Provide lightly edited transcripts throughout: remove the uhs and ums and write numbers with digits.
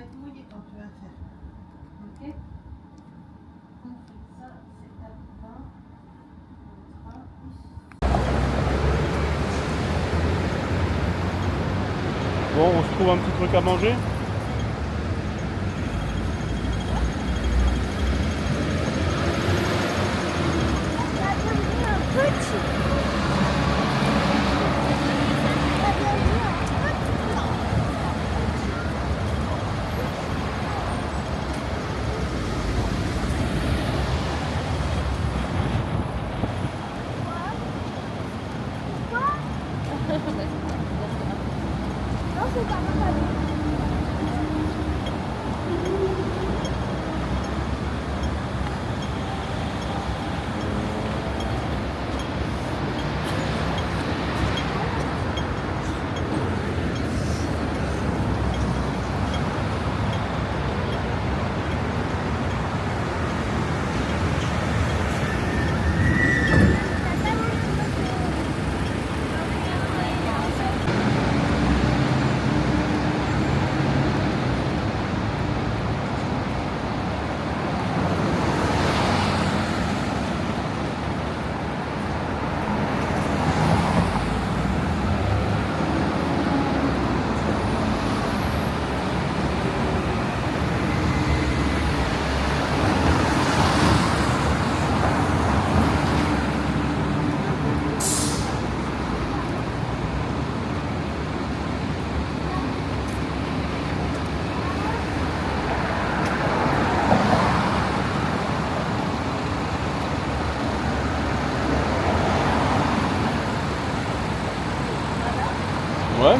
être mouillé quand tu vas faire. Ok. On fait ça, c'est à 20. Bon, on se trouve un petit truc à manger. Non, c'est pas ma famille. Ouais.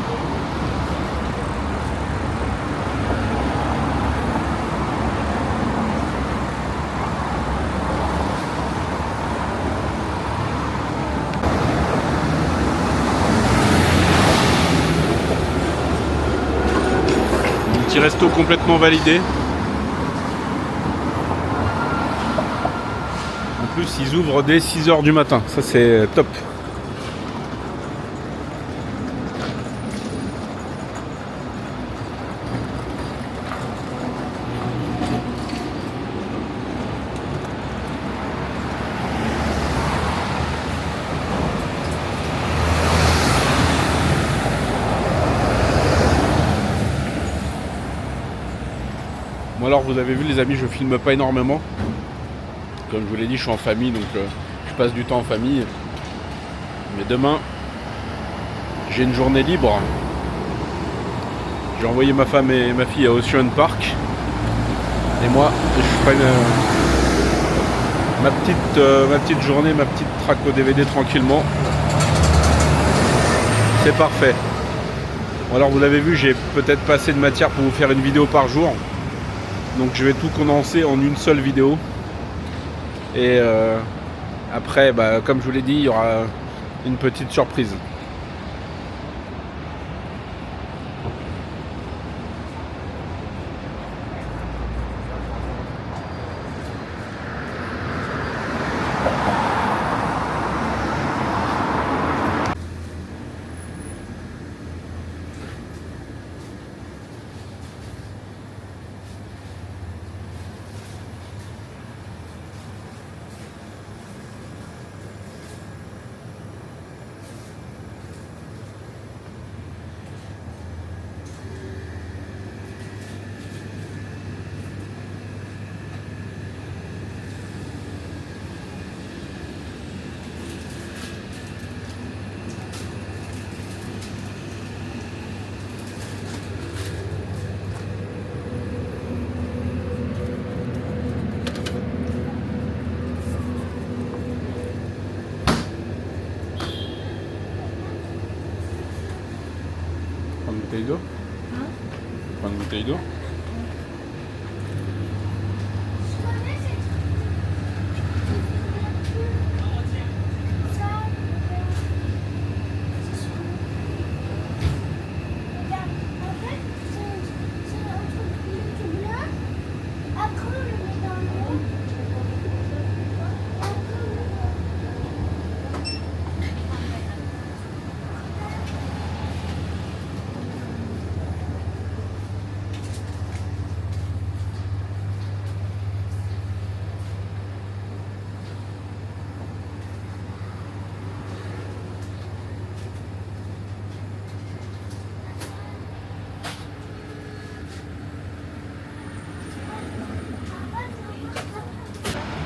Un petit resto complètement validé. En plus, ils ouvrent dès 6 h du matin. Ça, c'est top. Moi alors vous avez vu les amis, je filme pas énormément. Comme je vous l'ai dit, je suis en famille, donc je passe du temps en famille. Mais demain, j'ai une journée libre. J'ai envoyé ma femme et ma fille à Ocean Park. Et moi, je ferai ma petite journée, ma petite traque au DVD tranquillement. C'est parfait. Bon, alors vous l'avez vu, j'ai peut-être pas assez de matière pour vous faire une vidéo par jour. Donc je vais tout condenser en une seule vidéo. Et après, comme je vous l'ai dit, il y aura une petite surprise. Prendre une bouteille d'eau. Prendre une bouteille d'eau.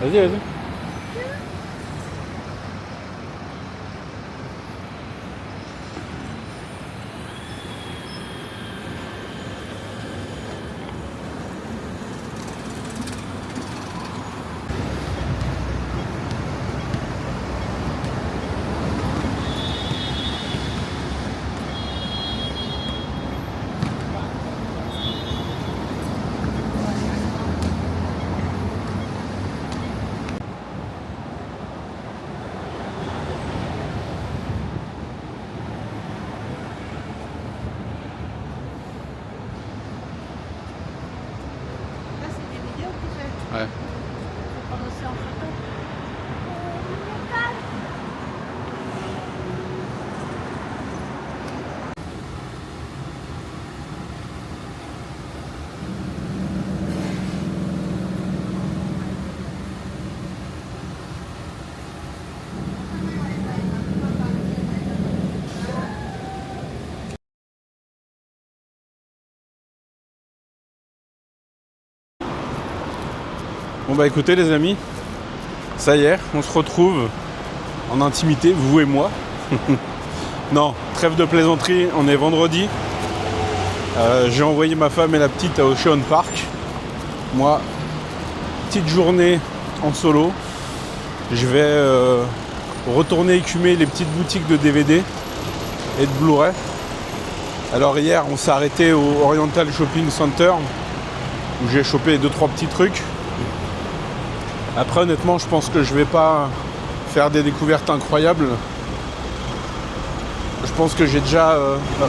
Vas-y, vas-y. Là, c'est des vidéos que tu fais. Ouais. Faut prendre aussi en photo. Bon bah écoutez les amis, ça y est, on se retrouve en intimité, vous et moi. Non, trêve de plaisanterie, on est vendredi. J'ai envoyé ma femme et la petite à Ocean Park. Moi, petite journée en solo. Je vais retourner écumer les petites boutiques de DVD et de Blu-ray. Alors hier, on s'est arrêté au Oriental Shopping Center où j'ai chopé 2-3 petits trucs. Après honnêtement je pense que je vais pas faire des découvertes incroyables. Je pense que j'ai déjà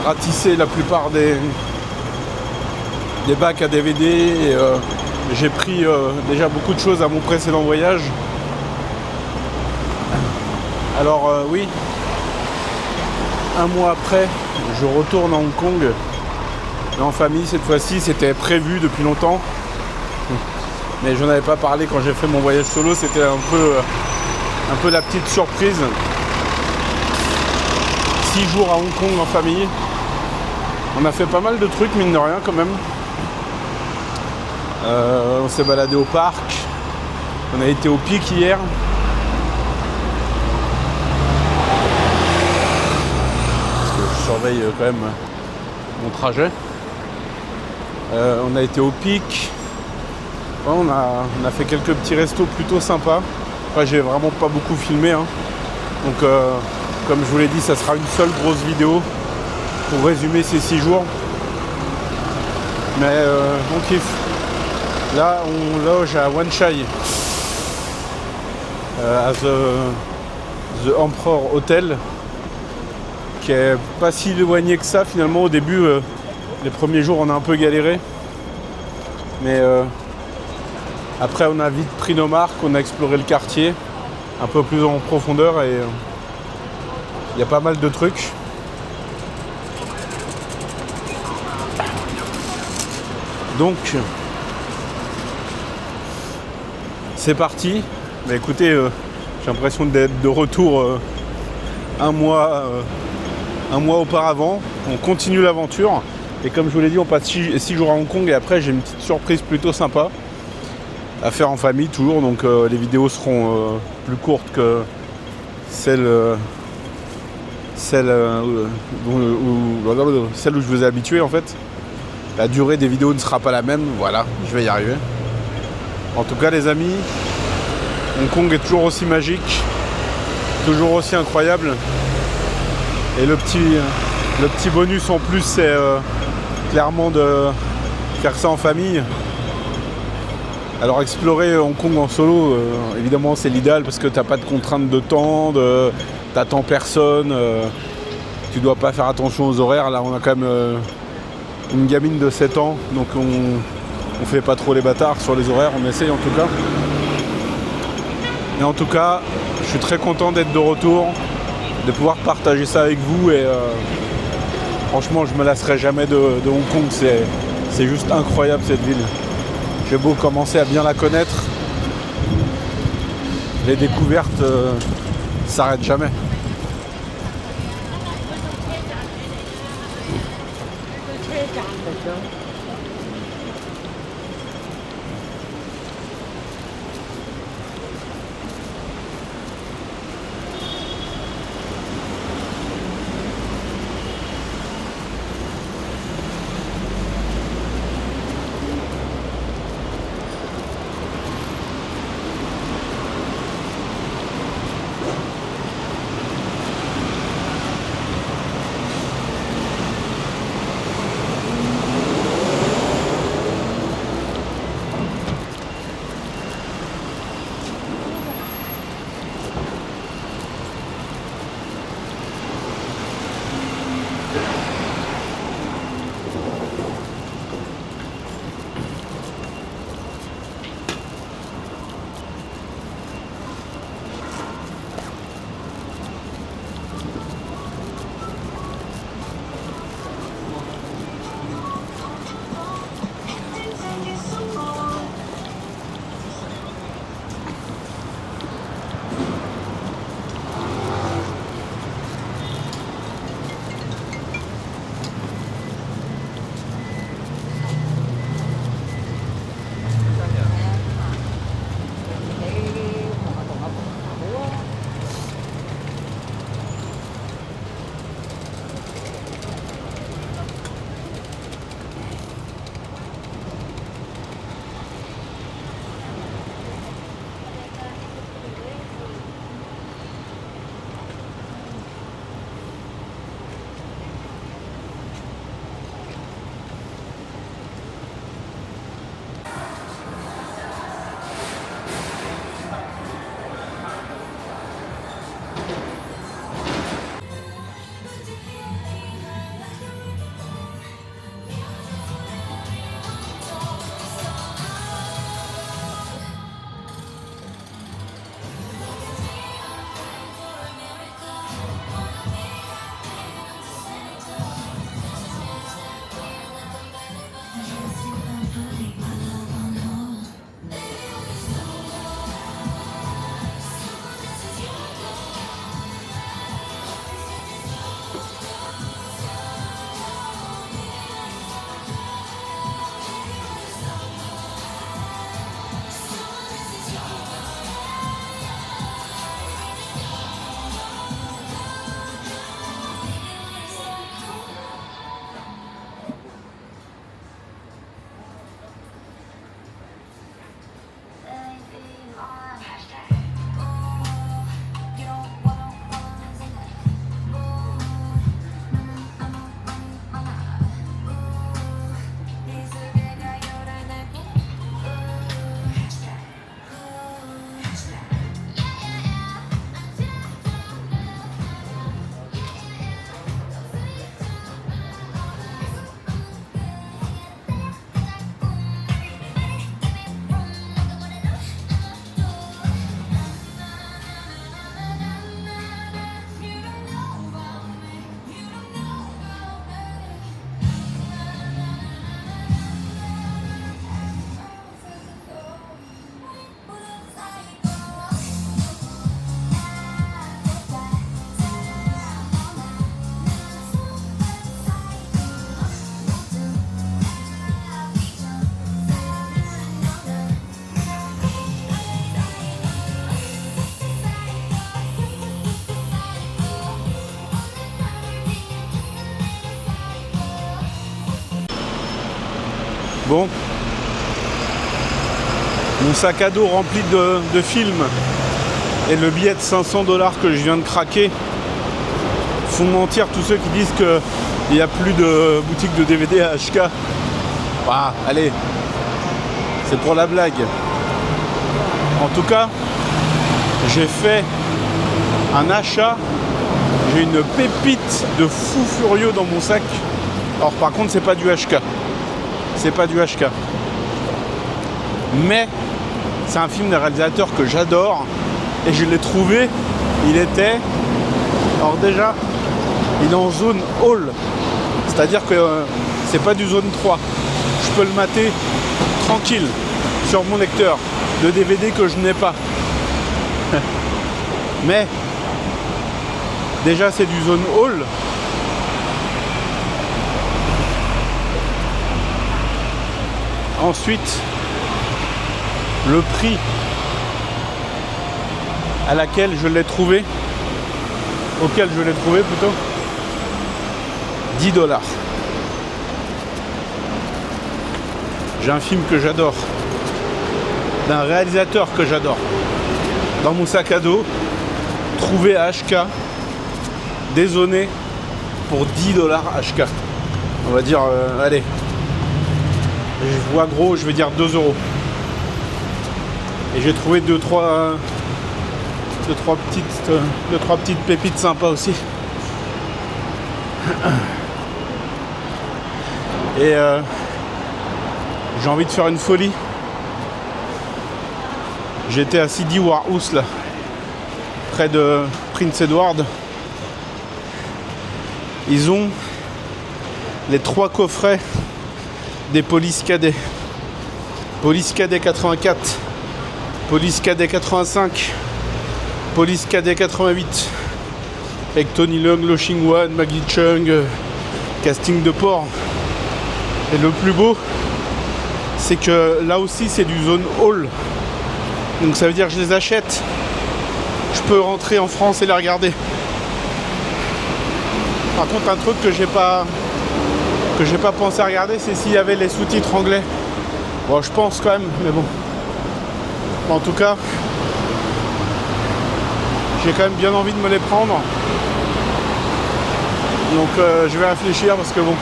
ratissé la plupart des bacs à DVD et j'ai pris déjà beaucoup de choses à mon précédent voyage. Alors oui, un mois après je retourne à Hong Kong, mais en famille cette fois-ci, c'était prévu depuis longtemps. Mais je n'en avais pas parlé quand j'ai fait mon voyage solo, c'était un peu la petite surprise. 6 jours à Hong Kong en famille. On a fait pas mal de trucs, mine de rien quand même. On s'est baladé au parc. On a été au Pic hier. Parce que je surveille quand même mon trajet. On a été au Pic. Ouais, on a fait quelques petits restos plutôt sympas. Enfin, j'ai vraiment pas beaucoup filmé. Hein. Donc, comme je vous l'ai dit, ça sera une seule grosse vidéo pour résumer ces 6 jours. Mais on kiffe. Là, on loge à Wan Chai, à The Emperor Hotel, qui est pas si éloigné que ça finalement. Au début, les premiers jours, on a un peu galéré. Mais après, on a vite pris nos marques, on a exploré le quartier un peu plus en profondeur et il y a pas mal de trucs. Donc, c'est parti. Mais écoutez, j'ai l'impression d'être de retour un mois auparavant. On continue l'aventure. Et comme je vous l'ai dit, on passe 6 jours à Hong Kong et après, j'ai une petite surprise plutôt sympa à faire en famille toujours, donc les vidéos seront plus courtes que celles où je vous ai habitué en fait. La durée des vidéos ne sera pas la même, voilà, je vais y arriver. En tout cas les amis, Hong Kong est toujours aussi magique, toujours aussi incroyable. Et le petit bonus en plus, c'est clairement de faire ça en famille. Alors explorer Hong Kong en solo, évidemment c'est l'idéal parce que t'as pas de contraintes de temps, t'attends personne, tu dois pas faire attention aux horaires. Là on a quand même une gamine de 7 ans, donc on fait pas trop les bâtards sur les horaires, on essaye en tout cas. Et en tout cas, je suis très content d'être de retour, de pouvoir partager ça avec vous et franchement je me lasserai jamais de Hong Kong, c'est juste incroyable cette ville. J'ai beau commencer à bien la connaître, les découvertes s'arrêtent jamais. Bon. Mon sac à dos rempli de films et le billet de 500 $ que je viens de craquer font mentir tous ceux qui disent qu'il n'y a plus de boutique de DVD à HK. Ah, allez, c'est pour la blague. En tout cas, j'ai fait un achat. J'ai une pépite de fou furieux dans mon sac. Alors par contre, c'est pas du HK. C'est pas du HK. Mais c'est un film d'un réalisateur que j'adore. Et je l'ai trouvé. Il était... Alors déjà, il est en zone hall. C'est-à-dire que c'est pas du zone 3. Je peux le mater tranquille sur mon lecteur de DVD que je n'ai pas. Mais déjà c'est du zone hall. Ensuite, le prix à laquelle je l'ai trouvé, auquel je l'ai trouvé plutôt, 10 $. J'ai un film que j'adore, d'un réalisateur que j'adore, dans mon sac à dos, trouvé à HK, dézoné pour 10 $ HK. On va dire, allez, je vois gros, je vais dire 2 €. Et j'ai trouvé 2-3 petites pépites sympas aussi. Et j'ai envie de faire une folie. J'étais à Sidi Warhouse là, près de Prince Edward. Ils ont les 3 coffrets des Police Cadet. Police Cadet 84, Police Cadet 85, Police Cadet 88, avec Tony Leung, Lo Ching-wan, Maggie Cheung, casting de porc. Et le plus beau, c'est que là aussi c'est du zone hall. Donc ça veut dire que je les achète. Je peux rentrer en France et les regarder. Par contre, un truc que j'ai pas pensé à regarder, c'est s'il y avait les sous-titres anglais. Bon, je pense quand même, mais bon. En tout cas, j'ai quand même bien envie de me les prendre. Donc je vais réfléchir parce que bon,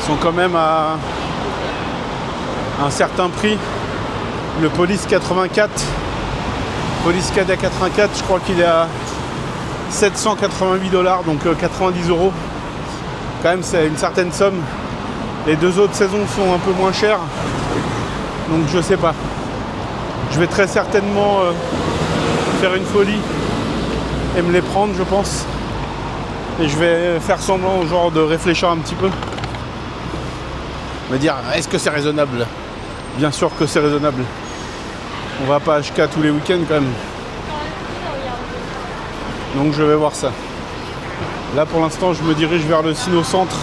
ils sont quand même à un certain prix. Le Police 84, Police Cadet 84, je crois qu'il est à 788 $, donc 90 €. Quand même, c'est une certaine somme. Les 2 autres saisons sont un peu moins chères, donc je sais pas. Je vais très certainement faire une folie et me les prendre, je pense. Et je vais faire semblant, genre, de réfléchir un petit peu. Me dire, est-ce que c'est raisonnable? Bien sûr que c'est raisonnable. On va pas à HK tous les week-ends quand même. Donc je vais voir ça. Là pour l'instant je me dirige vers le Ciné-Centre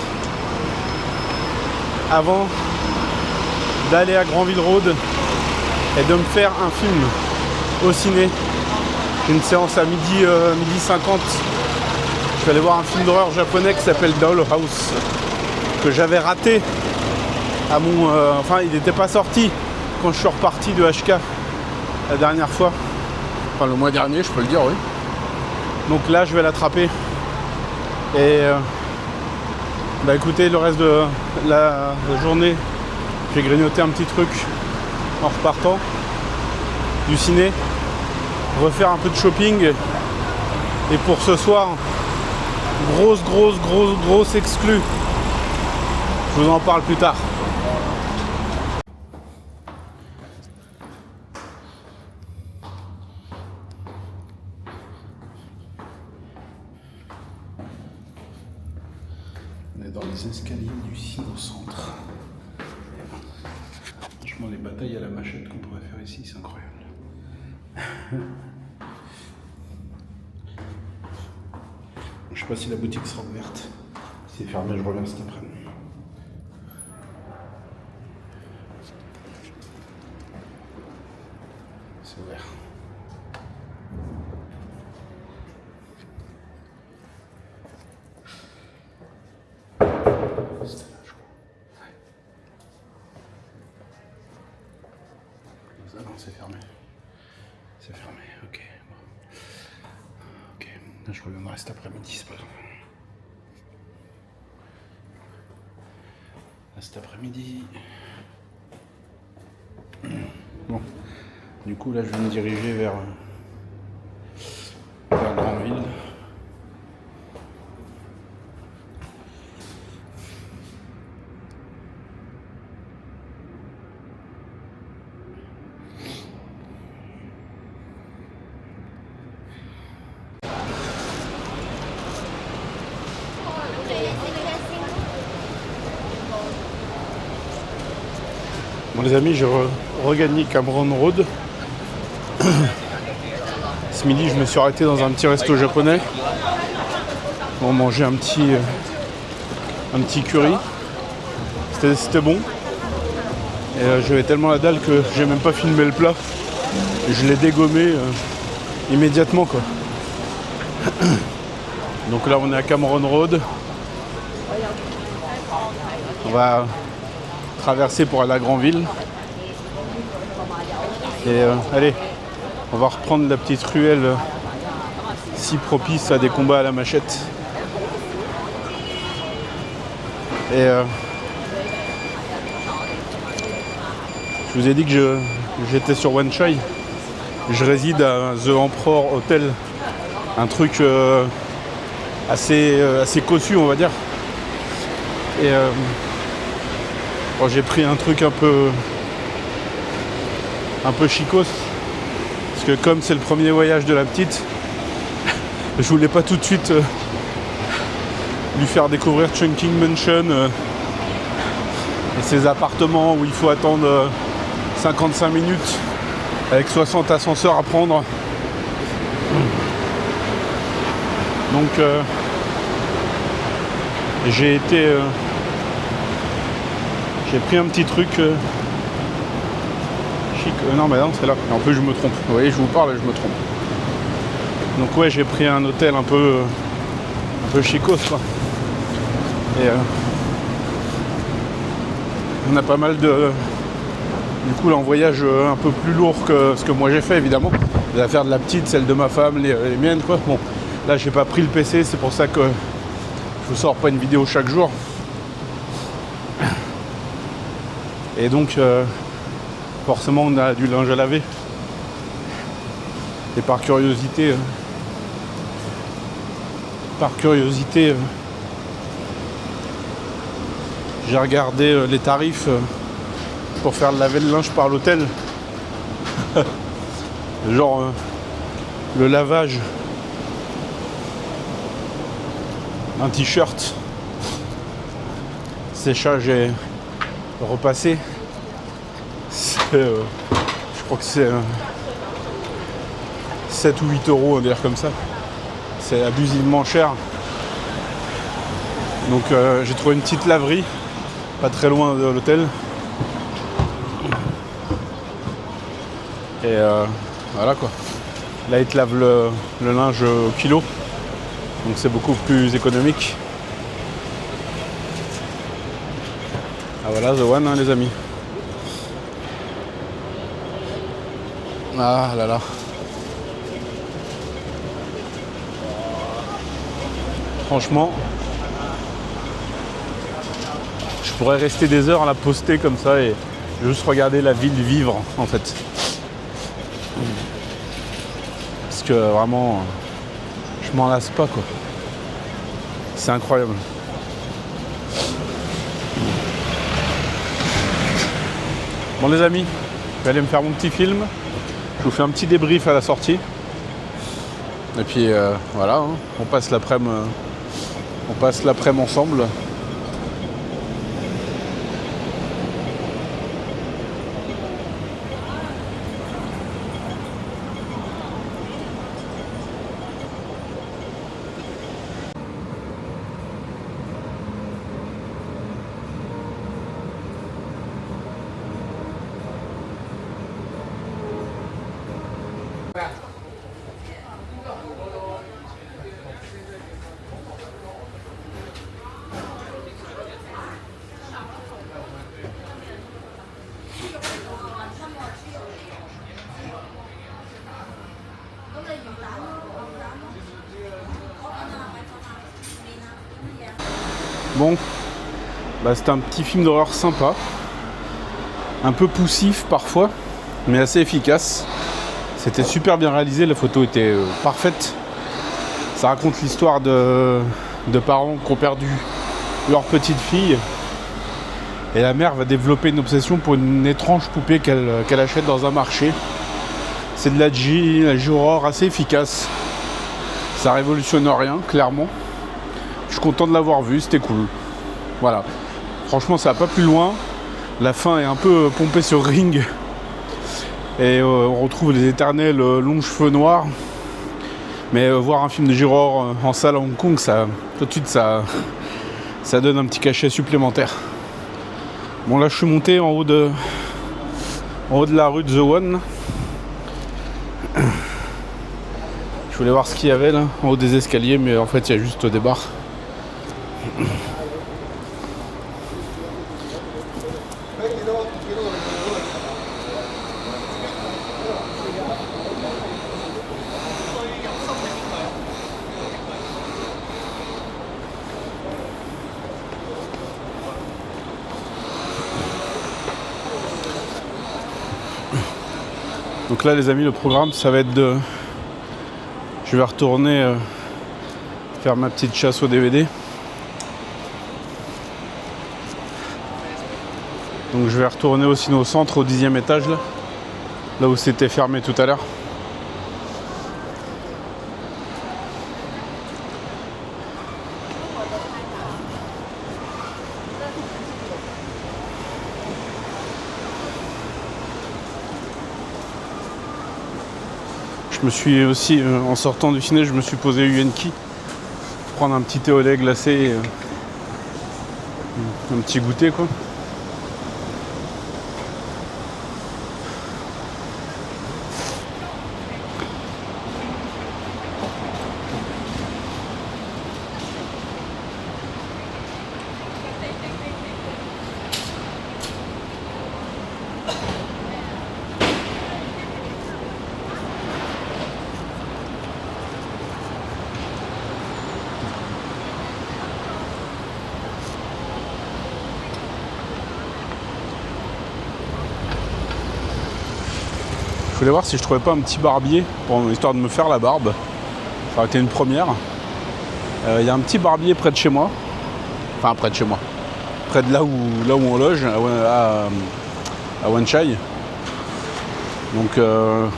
avant d'aller à Granville Road et de me faire un film au ciné. J'ai une séance à midi 50. Je vais aller voir un film d'horreur japonais qui s'appelle Dollhouse, que j'avais raté à mon... enfin il n'était pas sorti quand je suis reparti de HK la dernière fois. Enfin le mois dernier, je peux le dire, oui. Donc là je vais l'attraper. Et bah écoutez, le reste de la journée, j'ai grignoté un petit truc en repartant du ciné, refaire un peu de shopping. Et pour ce soir, grosse exclue. Je vous en parle plus tard. On est dans les escaliers du Ciné-Centre. Franchement, les batailles à la machette qu'on pourrait faire ici, c'est incroyable. Je sais pas si la boutique sera ouverte. Si c'est fermé, je reviens cet après-midi. C'est ouvert. C'était là, je crois. Ouais. c'est fermé. C'est fermé, ok. Bon. Ok, là, je reviendrai cet après-midi, c'est pas grave. Là, cet après-midi. Bon, du coup, là, je vais me diriger vers Grandville. Bon les amis, j'ai regagné Cameron Road. Ce midi, je me suis arrêté dans un petit resto japonais pour manger un petit curry. C'était bon. Et j'avais tellement la dalle que j'ai même pas filmé le plat. Et je l'ai dégommé immédiatement quoi. Donc là, on est à Cameron Road. On va traverser pour aller à Grandville. Et allez, on va reprendre la petite ruelle si propice à des combats à la machette. Et je vous ai dit que j'étais sur Wan Chai. Je réside à The Emperor Hotel. Un truc assez cossu, on va dire. Et bon, j'ai pris un truc un peu chicos. Parce que comme c'est le premier voyage de la petite, je voulais pas tout de suite lui faire découvrir Chungking Mansion et ses appartements où il faut attendre 55 minutes avec 60 ascenseurs à prendre. Donc j'ai pris un petit truc chic. Non mais non, c'est là. En plus je me trompe. Vous voyez, je vous parle et je me trompe. Donc ouais, j'ai pris un hôtel un peu chicos quoi. Et on a pas mal de... Du coup là, en voyage un peu plus lourd que ce que moi j'ai fait évidemment. Les affaires de la petite, celles de ma femme, les miennes quoi. Bon, là j'ai pas pris le PC, c'est pour ça que je vous sors pas une vidéo chaque jour. Et donc forcément on a du linge à laver. Et par curiosité, j'ai regardé les tarifs pour faire laver le linge par l'hôtel. Genre le lavage, un t-shirt, séchage et repassé, je crois que c'est 7 ou 8 euros, on va dire comme ça. C'est abusivement cher. Donc j'ai trouvé une petite laverie pas très loin de l'hôtel. Et voilà quoi. Là ils te lavent le linge au kilo. Donc c'est beaucoup plus économique. Ah voilà, The One hein, les amis. Ah là là. Franchement, je pourrais rester des heures à la poster comme ça et juste regarder la ville vivre en fait. Parce que vraiment, je m'en lasse pas quoi. C'est incroyable. Bon les amis, je vais aller me faire mon petit film. Je vous fais un petit débrief à la sortie. Et puis voilà, hein, on passe l'après-midi ensemble. Bon, bah, c'était un petit film d'horreur sympa. Un peu poussif parfois, mais assez efficace. C'était super bien réalisé, la photo était parfaite. Ça raconte l'histoire de parents qui ont perdu leur petite fille. Et la mère va développer une obsession pour une étrange poupée qu'elle achète dans un marché. C'est de la J-horror assez efficace. Ça révolutionne rien, clairement. Je suis content de l'avoir vu, c'était cool. Voilà. Franchement, ça va pas plus loin. La fin est un peu pompée sur Ring. Et on retrouve les éternels longs cheveux noirs. Mais voir un film de J-horror en salle à Hong Kong, ça, tout de suite, ça donne un petit cachet supplémentaire. Bon, là, je suis monté en haut de la rue de The One. Je voulais voir ce qu'il y avait là, en haut des escaliers, mais en fait, il y a juste des bars. Donc là, les amis, le programme, ça va être de... Je vais retourner faire ma petite chasse au DVD. Donc je vais retourner aussi au centre, au 10e étage, là où c'était fermé tout à l'heure. Je me suis aussi, en sortant du ciné, je me suis posé Yuenki, prendre un petit thé au lait glacé, et, un petit goûter quoi. Je voulais voir si je trouvais pas un petit barbier, histoire de me faire la barbe. Ça aurait été une première. Il y a un petit barbier près de chez moi. Enfin, près de chez moi. Près de là où on loge, à Wan Chai. Donc, je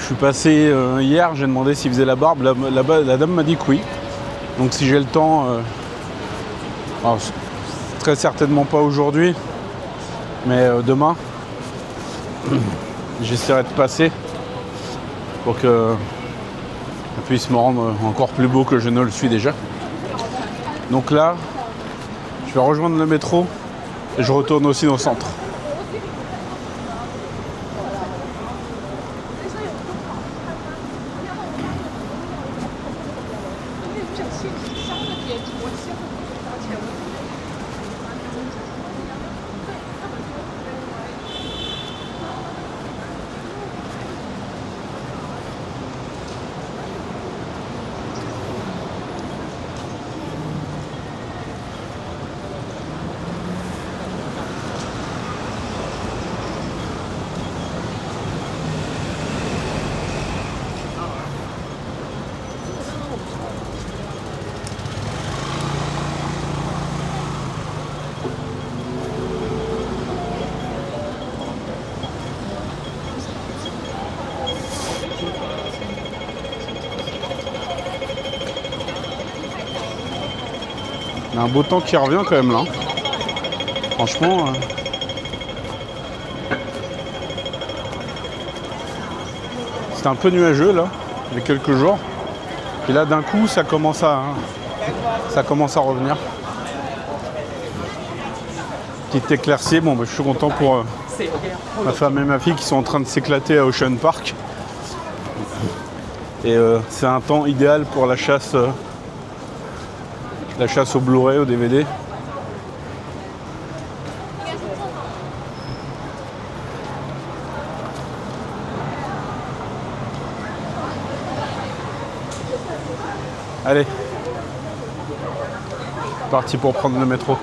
suis passé hier, j'ai demandé s'il faisait la barbe. La dame m'a dit que oui. Donc, si j'ai le temps, alors, très certainement pas aujourd'hui, mais demain, j'essaierai de passer pour que je puisse me rendre encore plus beau que je ne le suis déjà. Donc là, je vais rejoindre le métro et je retourne aussi au centre. Il y a un beau temps qui revient quand même là. Franchement. C'était un peu nuageux là, il y a quelques jours. Et là d'un coup ça commence à revenir. Petite éclaircie, bon bah, je suis content pour ma femme et ma fille qui sont en train de s'éclater à Ocean Park. Et c'est un temps idéal pour la chasse au Blu-ray, au DVD. Allez. Parti pour prendre le métro.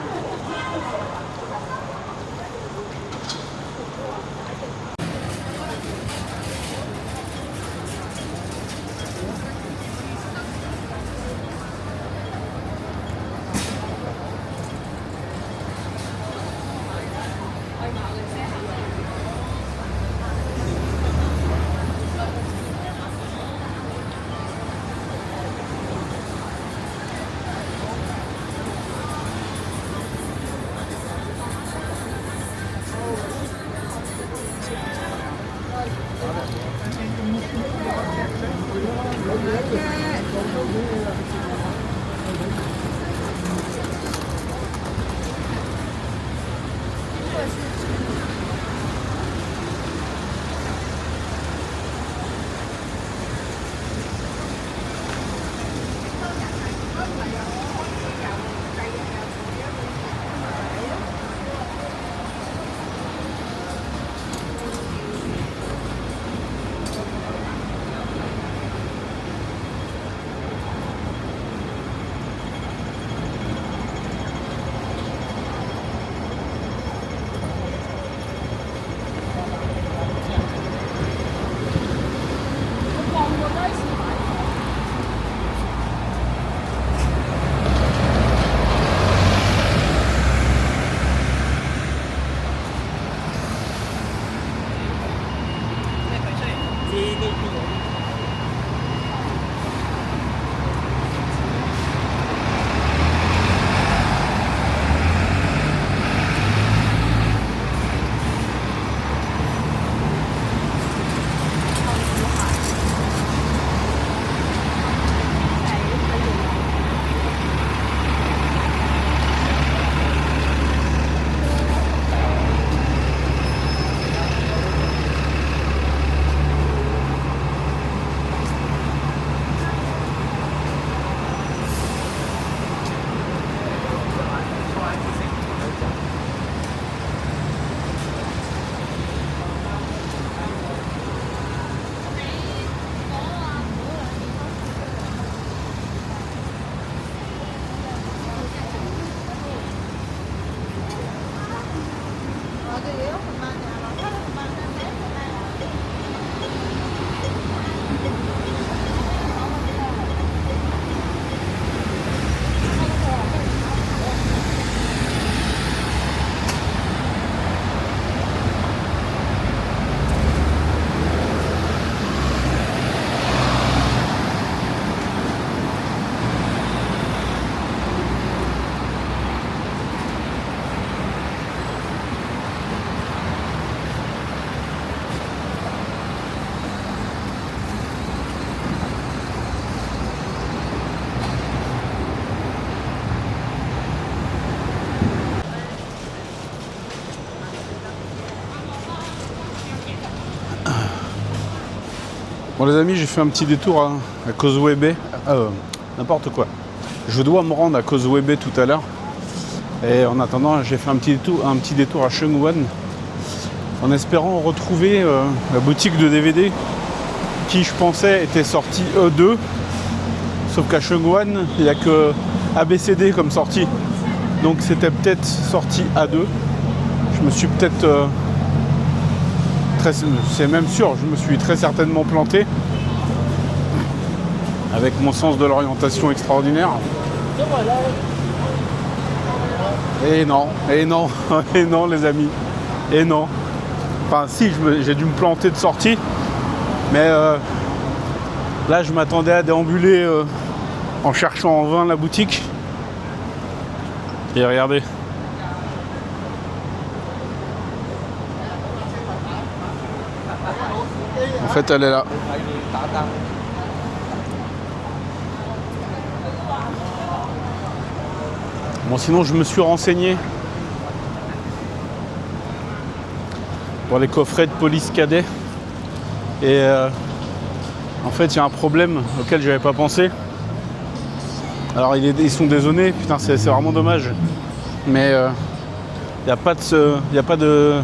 Bon les amis, j'ai fait un petit détour à Causeway Bay, n'importe quoi. Je dois me rendre à Causeway Bay tout à l'heure. Et en attendant, j'ai fait un petit détour à Sheung Wan en espérant retrouver la boutique de DVD qui, je pensais, était sortie E2. Sauf qu'à Sheung Wan, il n'y a que ABCD comme sortie. Donc c'était peut-être sorti A2. Je me suis peut-être... c'est même sûr, je me suis très certainement planté avec mon sens de l'orientation extraordinaire. Et non, et non, et non les amis, et non. Enfin si, j'ai dû me planter de sortie, mais là je m'attendais à déambuler en cherchant en vain la boutique. Et regardez. En fait, elle est là. Bon, sinon, je me suis renseigné pour les coffrets de police cadet. Et en fait, il y a un problème auquel je n'avais pas pensé. Alors, ils sont dézonés. Putain, c'est vraiment dommage. Mais il n'y a pas de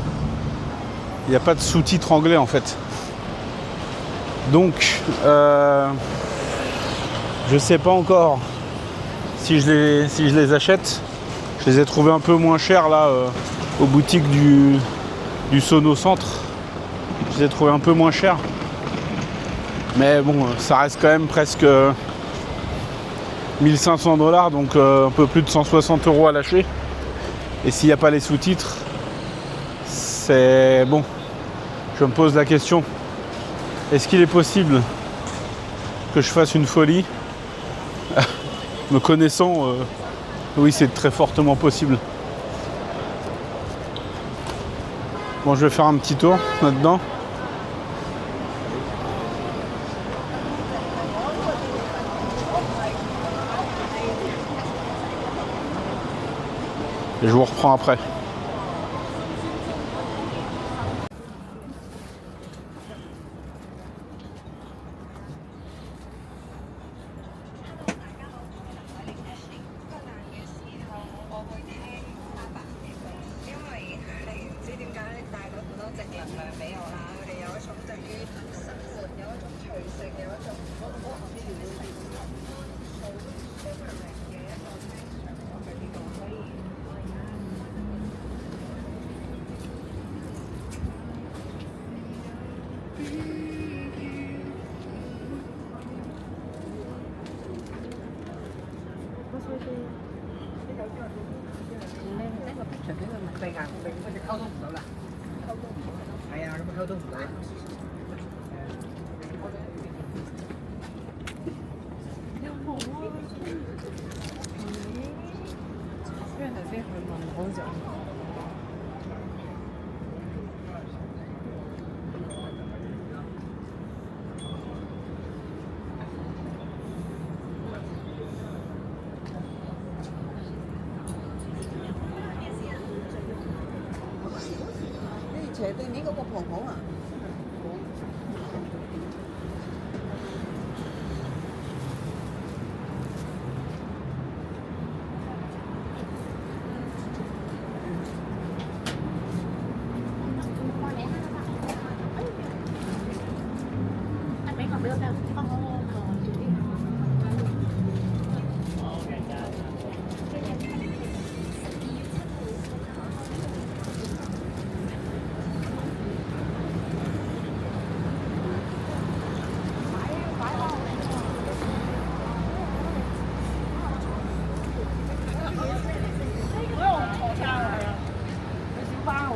sous-titres anglais, en fait. Donc, je sais pas encore si je les achète. Je les ai trouvés un peu moins chers là aux boutiques du Sono Centre. Je les ai trouvés un peu moins chers. Mais bon, ça reste quand même presque 1500 $, donc un peu plus de 160 € à lâcher. Et s'il n'y a pas les sous-titres, c'est bon. Je me pose la question, est-ce qu'il est possible que je fasse une folie? Me connaissant, oui, c'est très fortement possible. Bon, je vais faire un petit tour là-dedans. Et je vous reprends après.斜對面嗰個婆婆啊！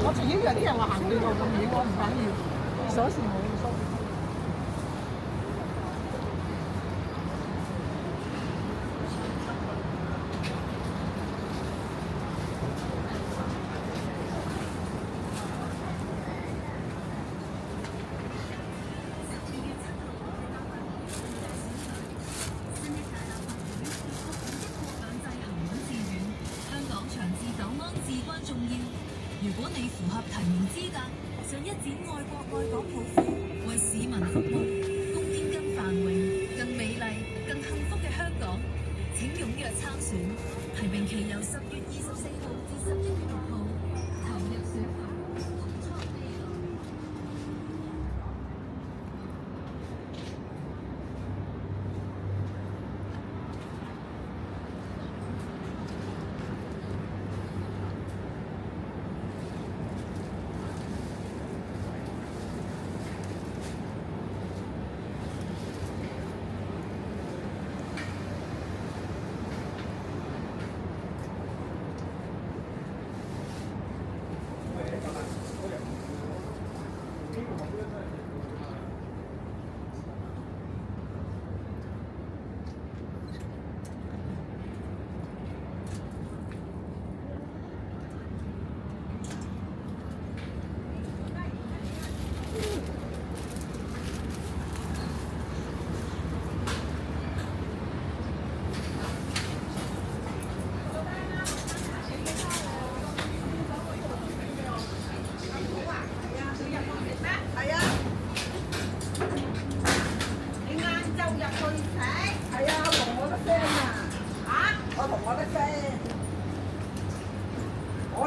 我仲以為啲人話行對路咁遠，我唔緊要，鎖匙冇鎖。如果你符合提名資格，想一展愛國愛港抱負，為市民服務，貢獻更繁榮、更美麗、更幸福嘅香港，請踴躍參選。提名期由10月24號至11月6號，投入選舉。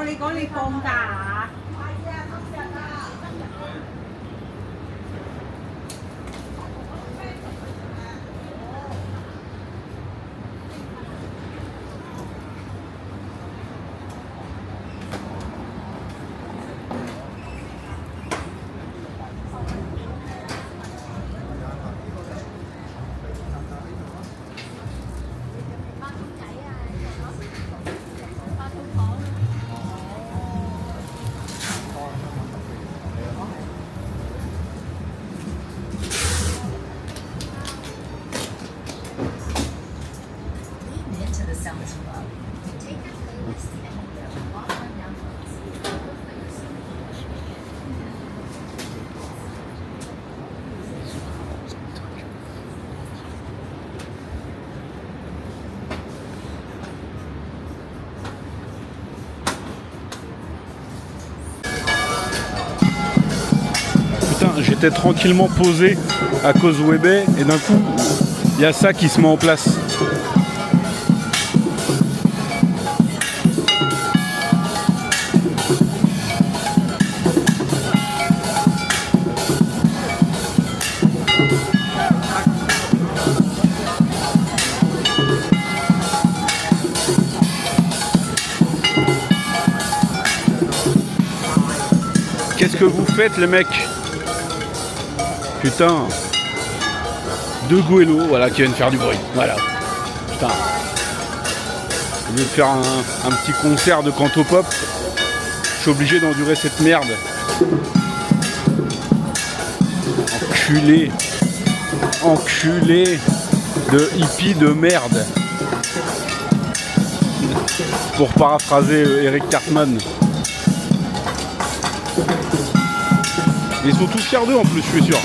你講你放假啊？係啊，今日啊。sounds love. Take your playlist anywhere, walk on down roads, look for yourself. Putain, j'étais tranquillement posé à Causeway Bay et d'un coup, il y a ça qui se met en place. Qu'est-ce que vous faites les mecs? Putain. Deux goélos, voilà, qui viennent faire du bruit. Voilà. Putain. Au lieu de faire un petit concert de cantopop, je suis obligé d'endurer cette merde. Enculé. Enculé de hippie de merde. Pour paraphraser Eric Cartman. Ils sont tous fiers d'eux en plus, je suis sûr.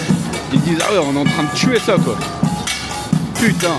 Ils disent ah ouais, on est en train de tuer ça quoi. Putain.